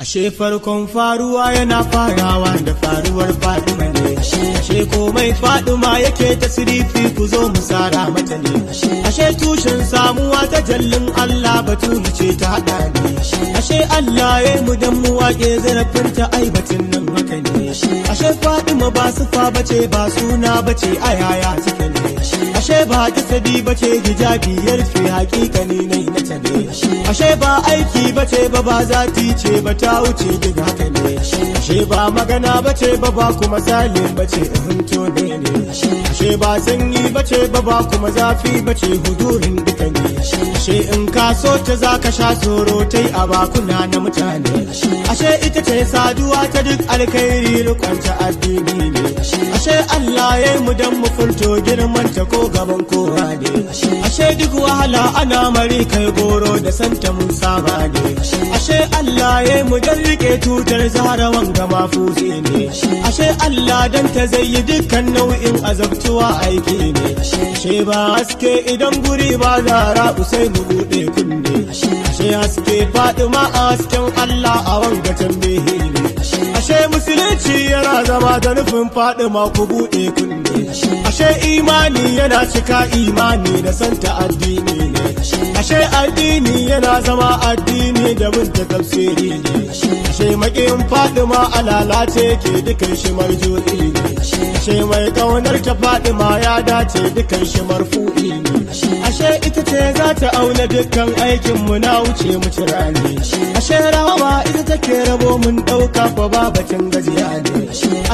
Ashe farkon faruwa yana farawa da faruwar Fatima ne. Ashe komai Fatima yake tasirifi ku zo mu sara mata ne. Ashe tushen samuwa ta jallin Allah batulu ce ta haɗa ne. Ashe Allah ya mu dan mu waƙe zarafinta aibatin nan haka ne. Ashe Fatima ba sufa bace ba suna bace a yaya take ne. Ashe ba tasadi bace hijabi yarfe hakikani ne na ta ne. Ashe ba aiki bace ba zati ce ba ta wuce duk haka ne. Ashe ba magana bace ba kuma salim bace hunto ne. Ashe ba sanyi bace ba kuma zafi bace hudurin duka ne. Ashe in ka so ta zaka sha tsoro tai a bakuna na mutane. Ashe ita ce saduwa ta duk alkhairi rukunta addini ne. Ashe Allah ya mu dan mu furto girman ta ko gaban kowa ne. Ashe duk wahala ana mari kai goro da santa mun saba ne. Ashe Allah ya mu dan rike tutar zaharawan ga mafuzi ne. Ashe Allah dan ta zai dukkan nau'in azabtuwa aiki ne. Ashe ba haske idan guri ba zara usai mu bude kunne. Ashe haske Fatima hasken Allah a wanga tambihi ne. Ashe musulunci yana zama da nufin Fatima ku bude kunne. Ashe imani yana cika imani da santa addini ne. Ashe addini yana zama addini da binta tafsiri ne. Ashe maƙin Fatima alalace ke dukan shi marju'i ne. Ashe mai kaunar ta Fatima ya dace dukan shi marfu'i ne. Ashe ita ce za ta auna dukkan aikin mu na wuce mu cira ne. Ashe rawa ita take rabo mun ɗauka fa babacin gajiya ne.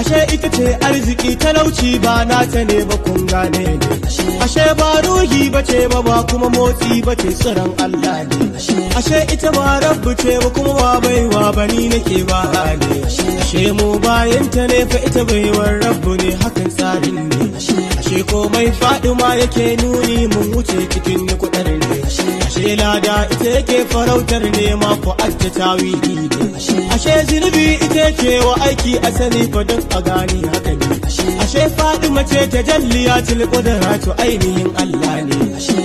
Ashe ita ce arziki talauci ba nata ne ba kun gane ne. Ashe ba ruhi bace ba kuma motsi bace tsiron Allah ne. Ashe ita ba rabbu ce ba kuma ba baiwa bani nake ba ne. Ashe mu bayanta ne fa ita baiwar rabbu ne hakan tsarin ne. Ashe komai Fatima yake nuni mun wuce cikin kudar ne. Ashe lada ita yake farautar nema ko ajja tawili ne. Ashe zunubi ita yake wa aiki asali fa don a gani haka ne. Ashe Fatima ce ta jalliyatul qudratu ainihin Allah ne.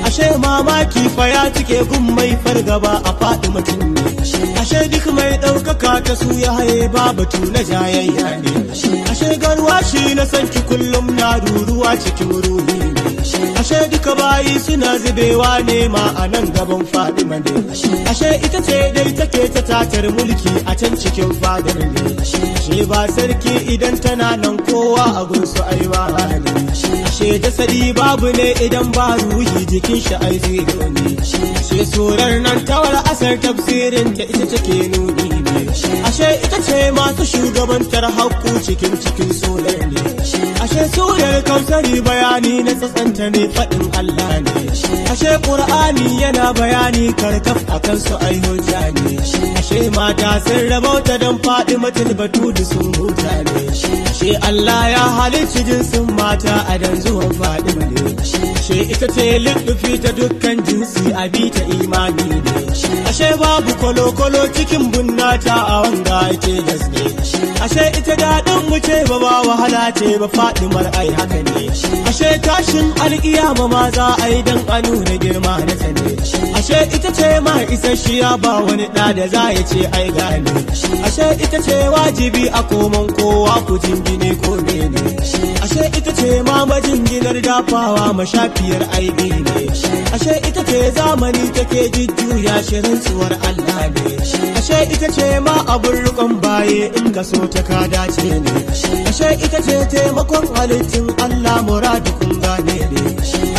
Ashe mamaki fa ya cike gun mai fargaba a Fatima ne. Ashe duk mai ɗaukaka ta su ya haye babatu na jayayya ne. Ashe garwashi na sanki kullum na ruruwa cikin ruhi ne. Ashe duka bayi suna zubewa ne ma a nan gaban Fatima ne. Ashe ita ce dai take ta tatar mulki a can cikin fadar ne. Ashe ba sarki idan tana nan kowa a gunsu aiwa ne. Ashe jasadi babu ne idan ba ruhi jikin shi ai zero ne. Ashe surar nan tawar asar tafsirin ta ita take nuni ne. Ashe ita ce masu shugabantar hakku cikin surar ne. Ashe surar kausari bayani na tsatsanta ne faɗin Allah ne. Ashe Qur'ani yana bayani karkaf akan su ayyuka ne. Ashe mata sun rabauta don Fatima batu da sun huta ne. Ashe Allah ya halicci jinsin mata a dan zuwan Fatima ne. Ashe ita ce lullufi ta dukkan jinsi a bita imani ne. Ashe babu kwalo-kwalo cikin bunnata a wanga ake gaske. Ashe ita daɗin mu ce ba wahala ce ba Fatimar ai haka ne. Ashe tashin alƙiyama ma za a yi dan a nuna girma na ta ne. Ashe ita ce ma isasshiya ba wani ɗa da za ya ce ai gane. Ashe ita ce wajibi a koman kowa ku jingine ko ne. Ashe ita ce ma majinginar dafawa mashafiyar aibi ne. Ashe ita ce zamani take jujjuya shirin tsuwar Allah ne. Ashe ita ce ma abun rikon baye in ka so ta ka dace ne. Ashe ita ce taimakon halittun Allah muradu kun gane ne.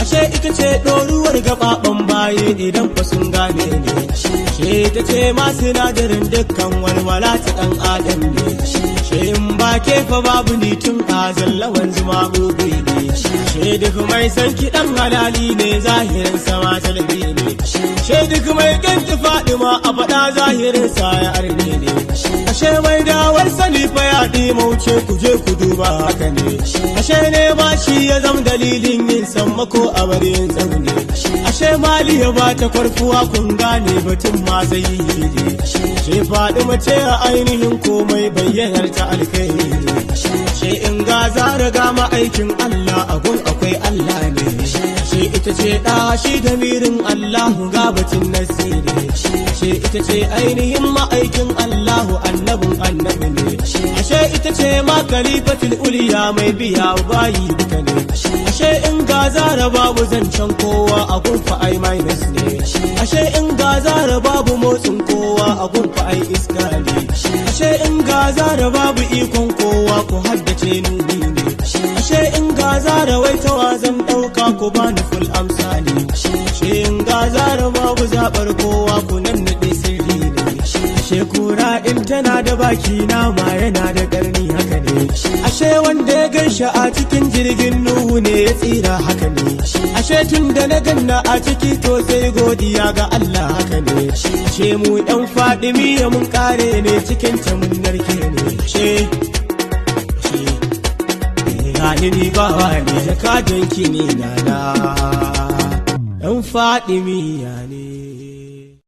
Ashe ita ce ɗoruwar gaɓaɓan baye idan fa sun gane ne. Ashe ita ce ma sinadarin dukkan walwala ta ɗan adam ne. Ashe in ba ke fa babu ni tun azal lawan zuma gobe ne. Ashe duk mai san kiɗan halali ne zahirin sama talbi ne. Ashe duk mai ganki Fatima a faɗa zahirin sa ya arne ne. Ashe mai dawar sani fa ya mauce ku je ku duba haka ne. Ashe ne ma shi ya zama dalilin yin sammako a barin tsauni. Ashe mali ya ba ta kwarfuwa kun gane batun ma zai yi ne. Ashe Fatima ce a ainihin komai bayyanar ta alkhairi ne. Ashe in ga zara ga ma aikin Allah a gun akwai Allah ne. Ashe ita ita ce ɗa shi damirin Allahu gabatin nasiri ashe ita ce ainihin ma'aikin Allahu annabin annabi ne ashe ita ce ma khalifatul uliya mai biya bayi duka ne ashe in ga zara babu zancen kowa a gunfa ai minus ne ashe in ga zara babu motsin kowa a gunfa ai iska ne ashe in ga zara babu ikon kowa ko haddace nuni ne ashe in ga zara wai tawazan ɗauka ko bani full amsa ne ashe in ga zara babu zaɓar kowa ko nan naɗe sirri ne ashe kura in tana da baki nama yana da ƙarni haka ne ashe wanda ya gaishe a cikin jirgin nuhu ne ya tsira haka ne ashe tun da na ganna a ciki to sai godiya ga Allah haka ne ashe mu ɗan Fadimiya mun kare ne cikin ta mun narke ne ashe ni ba wani jakadanki ne na ɗan Fadimiya ne.